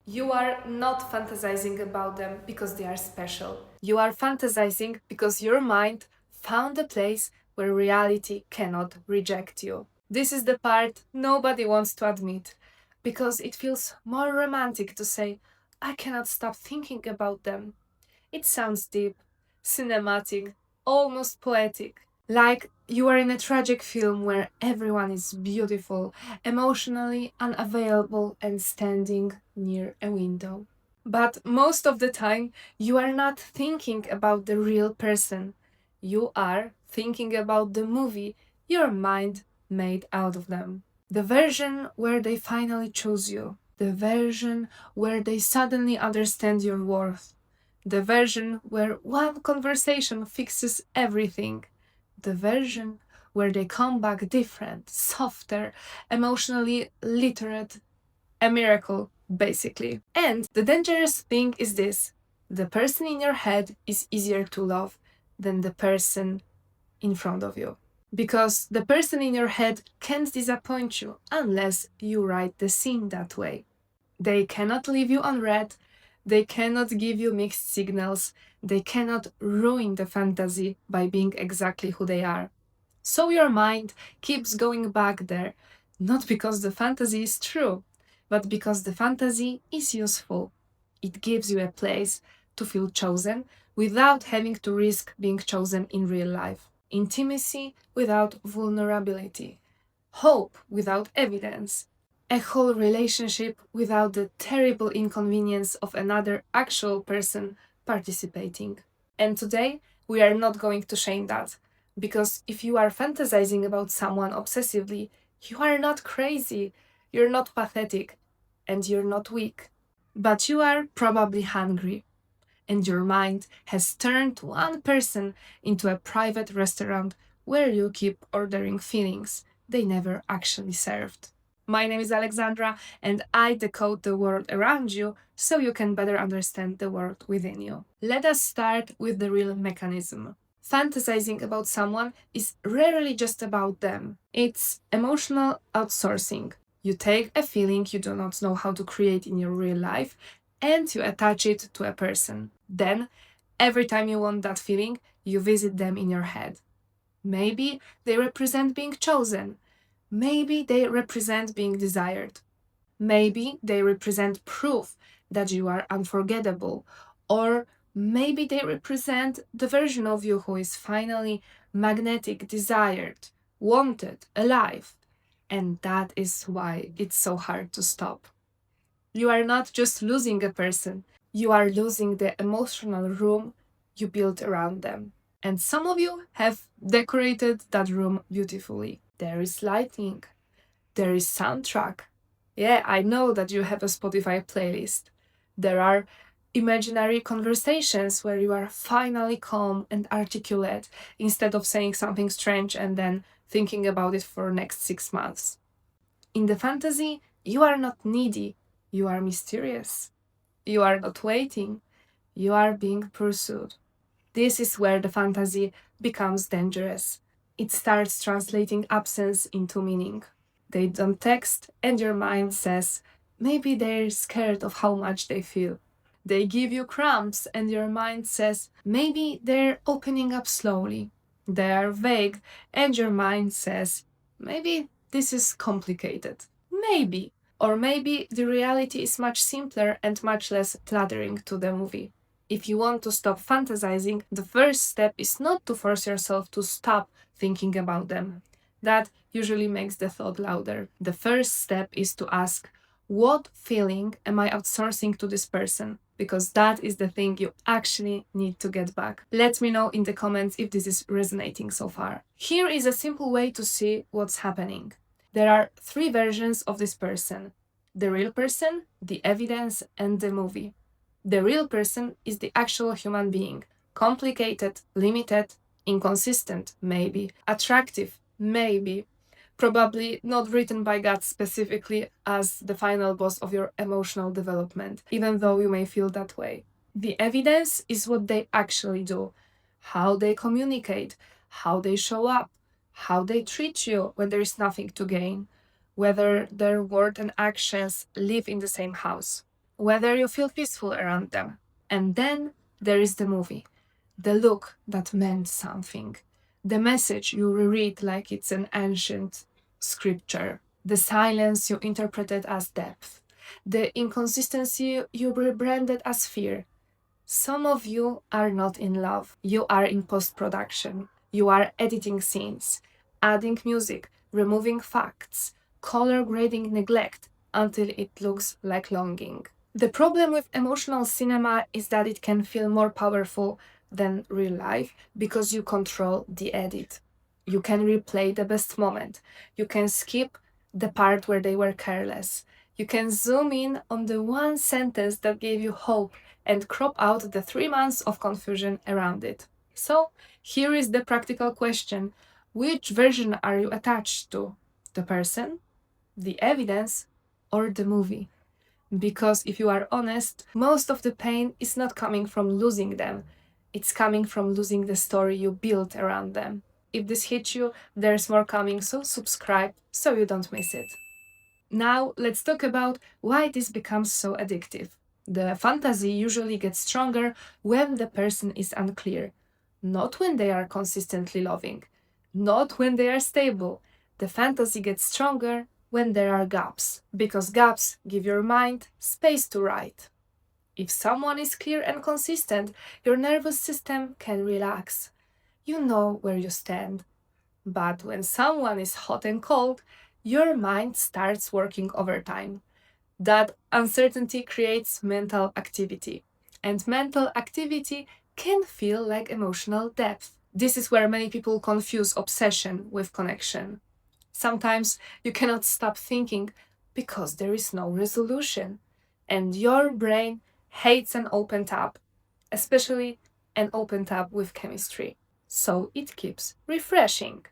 You are not fantasizing about them because they are special. You are fantasizing because your mind found a place where reality cannot reject you. This is the part nobody wants to admit because it feels more romantic to say, I cannot stop thinking about them. It sounds deep, cinematic, almost poetic. Like you are in a tragic film where everyone is beautiful, emotionally unavailable, and standing near a window. But most of the time, you are not thinking about the real person. You are thinking about the movie your mind made out of them. The version where they finally choose you. The version where they suddenly understand your worth. The version where one conversation fixes everything. The version where they come back different, softer, emotionally literate, a miracle, basically. And the dangerous thing is this: the person in your head is easier to love than the person in front of you. Because the person in your head can't disappoint you unless you write the scene that way. They cannot leave you unread, they cannot give you mixed signals, they cannot ruin the fantasy by being exactly who they are. So your mind keeps going back there, not because the fantasy is true, but because the fantasy is useful. It gives you a place to feel chosen without having to risk being chosen in real life. Intimacy without vulnerability. Hope without evidence. A whole relationship without the terrible inconvenience of another actual person participating. And today, we are not going to shame that. Because if you are fantasizing about someone obsessively, you are not crazy, you're not pathetic, and you're not weak. But you are probably hungry, and your mind has turned one person into a private restaurant where you keep ordering feelings they never actually served. My name is Alexandra, and I decode the world around you so you can better understand the world within you. Let us start with the real mechanism. Fantasizing about someone is rarely just about them. It's emotional outsourcing. You take a feeling you do not know how to create in your real life and you attach it to a person. Then, every time you want that feeling, you visit them in your head. Maybe they represent being chosen. Maybe they represent being desired. Maybe they represent proof that you are unforgettable. Or maybe they represent the version of you who is finally magnetic, desired, wanted, alive. And that is why it's so hard to stop. You are not just losing a person, you are losing the emotional room you built around them. And some of you have decorated that room beautifully. There is lighting, there is soundtrack. Yeah, I know that you have a Spotify playlist. There are imaginary conversations where you are finally calm and articulate instead of saying something strange and then thinking about it for next 6 months. In the fantasy, you are not needy, you are mysterious. You are not waiting, you are being pursued. This is where the fantasy becomes dangerous. It starts translating absence into meaning. They don't text, and your mind says, maybe they're scared of how much they feel. They give you crumbs, and your mind says, maybe they're opening up slowly. They are vague, and your mind says, maybe this is complicated. Maybe. Or maybe the reality is much simpler and much less flattering to the movie. If you want to stop fantasizing, the first step is not to force yourself to stop thinking about them. That usually makes the thought louder. The first step is to ask, what feeling am I outsourcing to this person? Because that is the thing you actually need to get back. Let me know in the comments if this is resonating so far. Here is a simple way to see what's happening. There are three versions of this person: the real person, the evidence, and the movie. The real person is the actual human being. Complicated, limited, inconsistent, maybe. Attractive, maybe. Probably not written by God specifically as the final boss of your emotional development, even though you may feel that way. The evidence is what they actually do, how they communicate, how they show up, how they treat you when there is nothing to gain, whether their word and actions live in the same house. whether you feel peaceful around them. And then there is the movie, the look that meant something, the message you reread like it's an ancient scripture, the silence you interpreted as depth, the inconsistency you rebranded as fear. Some of you are not in love. You are in post production. You are editing scenes, adding music, removing facts, color grading neglect until it looks like longing. The problem with emotional cinema is that it can feel more powerful than real life because you control the edit. You can replay the best moment. You can skip the part where they were careless. You can zoom in on the one sentence that gave you hope and crop out the 3 months of confusion around it. So, here is the practical question: which version are you attached to? The person, the evidence, or the movie? Because if you are honest, most of the pain is not coming from losing them, it's coming from losing the story you built around them. If this hits you, there's more coming, so subscribe so you don't miss it. Now, let's talk about why this becomes so addictive. The fantasy usually gets stronger when the person is unclear, not when they are consistently loving, not when they are stable. The fantasy gets stronger when there are gaps, because gaps give your mind space to write. If someone is clear and consistent, your nervous system can relax. You know where you stand. But when someone is hot and cold, your mind starts working overtime. That uncertainty creates mental activity, and mental activity can feel like emotional depth. This is where many people confuse obsession with connection. Sometimes you cannot stop thinking because there is no resolution, and your brain hates an open tab, especially an open tab with chemistry. So it keeps refreshing.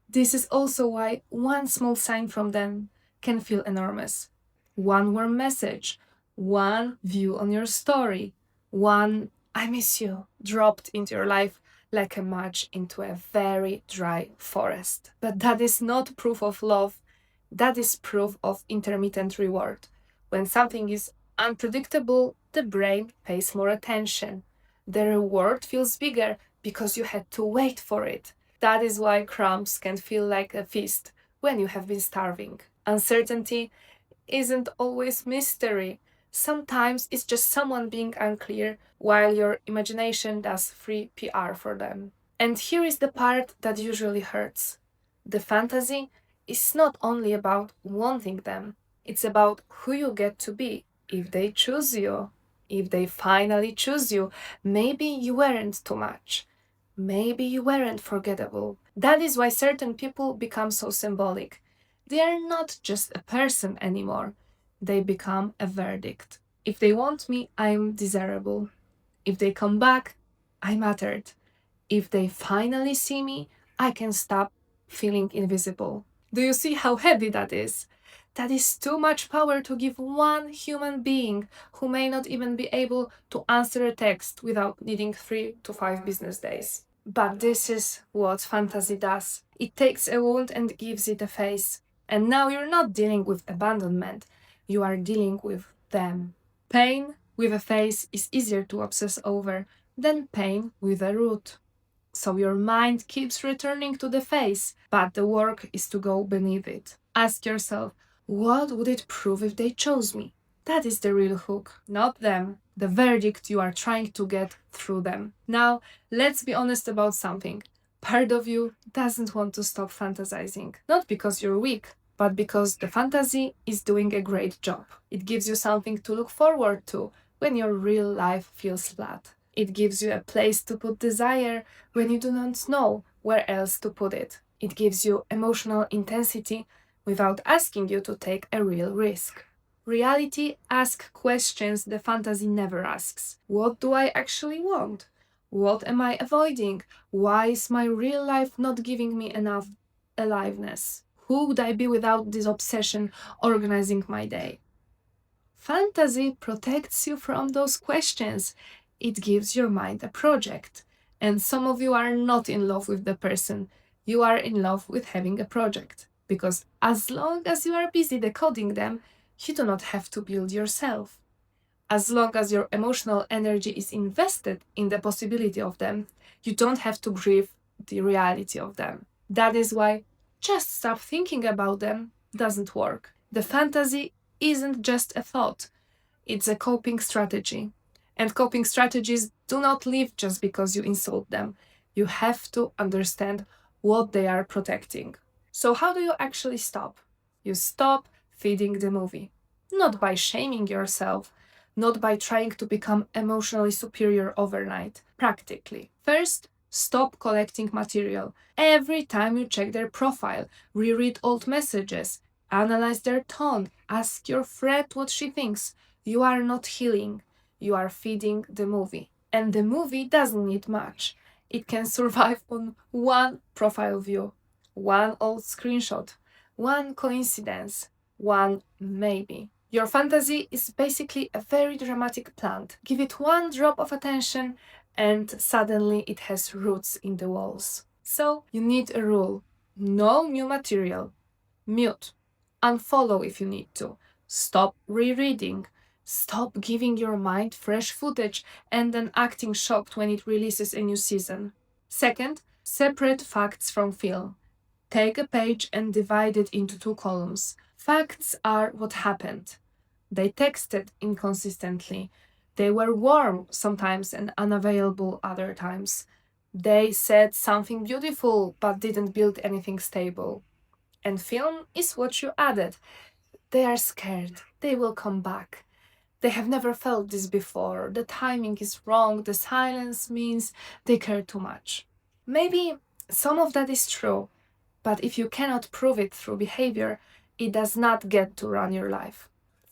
This is also why one small sign from them can feel enormous. One warm message, one view on your story, one I miss you dropped into your life like a match into a very dry forest. But that is not proof of love, that is proof of intermittent reward. When something is unpredictable, the brain pays more attention. The reward feels bigger because you had to wait for it. That is why crumbs can feel like a feast when you have been starving. Uncertainty isn't always mystery. Sometimes it's just someone being unclear while your imagination does free PR for them. And here is the part that usually hurts. The fantasy is not only about wanting them, it's about who you get to be if they choose you. If they finally choose you, maybe you weren't too much. Maybe you weren't forgettable. That is why certain people become so symbolic. They are not just a person anymore, they become a verdict. If they want me, I'm desirable. If they come back, I mattered. If they finally see me, I can stop feeling invisible. Do you see how heavy that is? That is too much power to give one human being who may not even be able to answer a text without needing 3 to 5 business days. But this is what fantasy does. It takes a wound and gives it a face. And now you're not dealing with abandonment, you are dealing with them. Pain with a face is easier to obsess over than pain with a root. So your mind keeps returning to the face, but the work is to go beneath it. Ask yourself, what would it prove if they chose me? That is the real hook, not them, the verdict you are trying to get through them. Now, let's be honest about something. Part of you doesn't want to stop fantasizing, not because you're weak, but because the fantasy is doing a great job. It gives you something to look forward to when your real life feels flat. It gives you a place to put desire when you do not know where else to put it. It gives you emotional intensity without asking you to take a real risk. Reality asks questions the fantasy never asks. What do I actually want? What am I avoiding? Why is my real life not giving me enough aliveness? Who would I be without this obsession organizing my day? Fantasy protects you from those questions. It gives your mind a project. And some of you are not in love with the person. You are in love with having a project. Because as long as you are busy decoding them, you do not have to build yourself. As long as your emotional energy is invested in the possibility of them, you don't have to grieve the reality of them. That is why just stop thinking about them doesn't work. The fantasy isn't just a thought, it's a coping strategy. And coping strategies do not live just because you insult them. You have to understand what they are protecting. So, how do you actually stop? You stop feeding the movie. Not by shaming yourself, not by trying to become emotionally superior overnight, practically. First, stop collecting material. Every time you check their profile, reread old messages, analyze their tone, ask your friend what she thinks. You are not healing, you are feeding the movie. And the movie doesn't need much. It can survive on one profile view, one old screenshot, one coincidence, one maybe. Your fantasy is basically a very dramatic plant. Give it one drop of attention, and suddenly it has roots in the walls. So, you need a rule: no new material, mute, unfollow if you need to, stop rereading, stop giving your mind fresh footage and then acting shocked when it releases a new season. Second, separate facts from feel. Take a page and divide it into two columns. Facts are what happened. They texted inconsistently. They were warm sometimes and unavailable other times. They said something beautiful but didn't build anything stable. And film is what you added. They are scared. They will come back. They have never felt this before. The timing is wrong. The silence means they care too much. Maybe some of that is true, but if you cannot prove it through behavior, it does not get to run your life.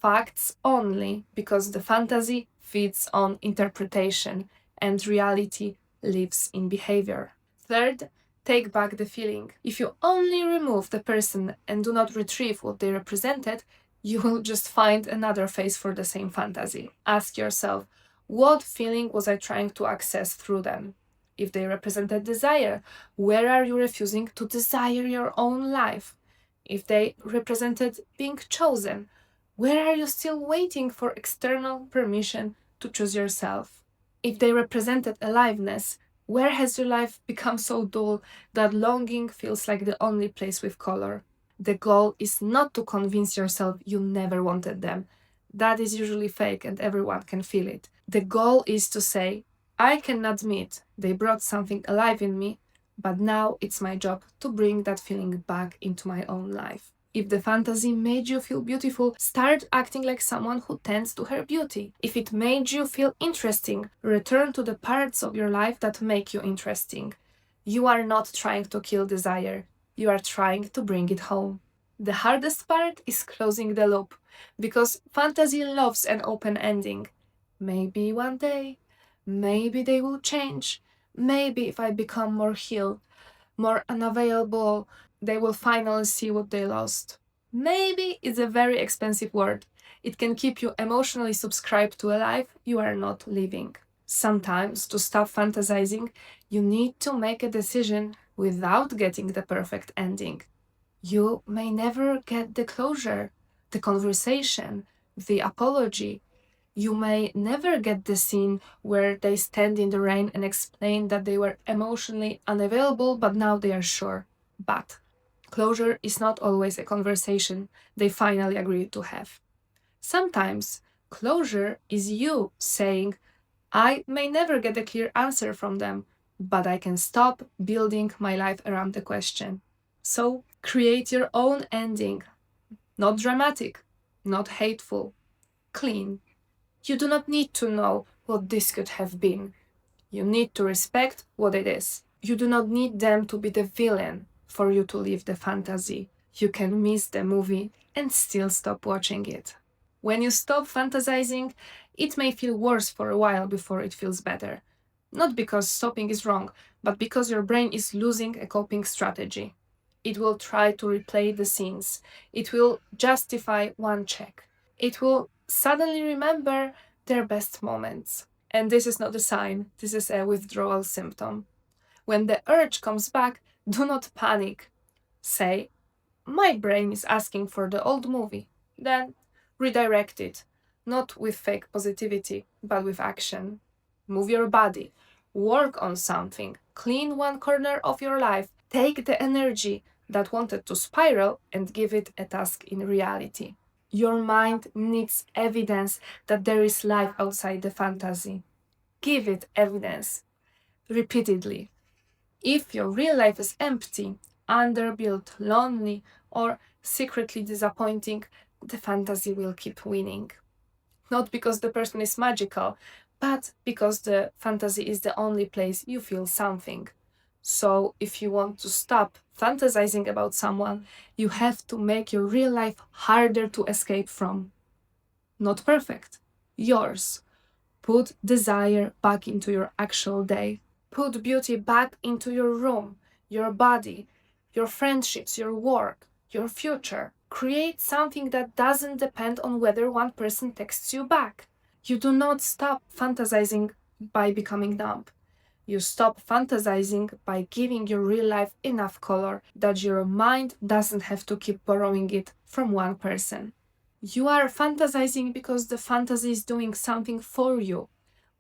Facts only, because the fantasy feeds on interpretation and reality lives in behavior. Third, take back the feeling. If you only remove the person and do not retrieve what they represented, you will just find another face for the same fantasy. Ask yourself, what feeling was I trying to access through them? If they represented desire, where are you refusing to desire your own life? If they represented being chosen, where are you still waiting for external permission to choose yourself? If they represented aliveness, where has your life become so dull that longing feels like the only place with color? The goal is not to convince yourself you never wanted them. That is usually fake and everyone can feel it. The goal is to say, I can admit they brought something alive in me, but now it's my job to bring that feeling back into my own life. If the fantasy made you feel beautiful, start acting like someone who tends to her beauty. If it made you feel interesting, return to the parts of your life that make you interesting. You are not trying to kill desire, you are trying to bring it home. The hardest part is closing the loop, because fantasy loves an open ending. Maybe one day, maybe they will change. Maybe if I become more healed, more unavailable, they will finally see what they lost. Maybe it's a very expensive word. It can keep you emotionally subscribed to a life you are not living. Sometimes, to stop fantasizing, you need to make a decision without getting the perfect ending. You may never get the closure, the conversation, the apology. You may never get the scene where they stand in the rain and explain that they were emotionally unavailable, but now they are sure. But closure is not always a conversation they finally agree to have. Sometimes closure is you saying, I may never get a clear answer from them, but I can stop building my life around the question. So create your own ending. Not dramatic, not hateful, clean. You do not need to know what this could have been. You need to respect what it is. You do not need them to be the villain for you to live the fantasy. You can miss the movie and still stop watching it. When you stop fantasizing, it may feel worse for a while before it feels better. Not because stopping is wrong, but because your brain is losing a coping strategy. It will try to replay the scenes. It will justify one check. It will suddenly remember their best moments. And this is not a sign, this is a withdrawal symptom. When the urge comes back, do not panic. Say, my brain is asking for the old movie. Then redirect it. not with fake positivity, but with action. Move your body, work on something, clean one corner of your life, take the energy that wanted to spiral and give it a task in reality. Your mind needs evidence that there is life outside the fantasy. Give it evidence repeatedly. If your real life is empty, underbuilt, lonely, or secretly disappointing, the fantasy will keep winning. Not because the person is magical, but because the fantasy is the only place you feel something. So, if you want to stop fantasizing about someone, you have to make your real life harder to escape from. Not perfect, yours. Put desire back into your actual day. Put beauty back into your room, your body, your friendships, your work, your future. Create something that doesn't depend on whether one person texts you back. You do not stop fantasizing by becoming numb. You stop fantasizing by giving your real life enough color that your mind doesn't have to keep borrowing it from one person. You are fantasizing because the fantasy is doing something for you.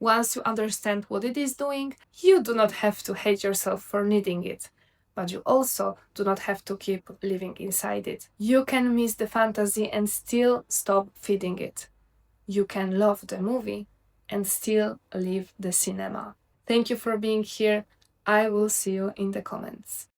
Once you understand what it is doing, you do not have to hate yourself for needing it. But you also do not have to keep living inside it. You can miss the fantasy and still stop feeding it. You can love the movie and still leave the cinema. Thank you for being here. I will see you in the comments.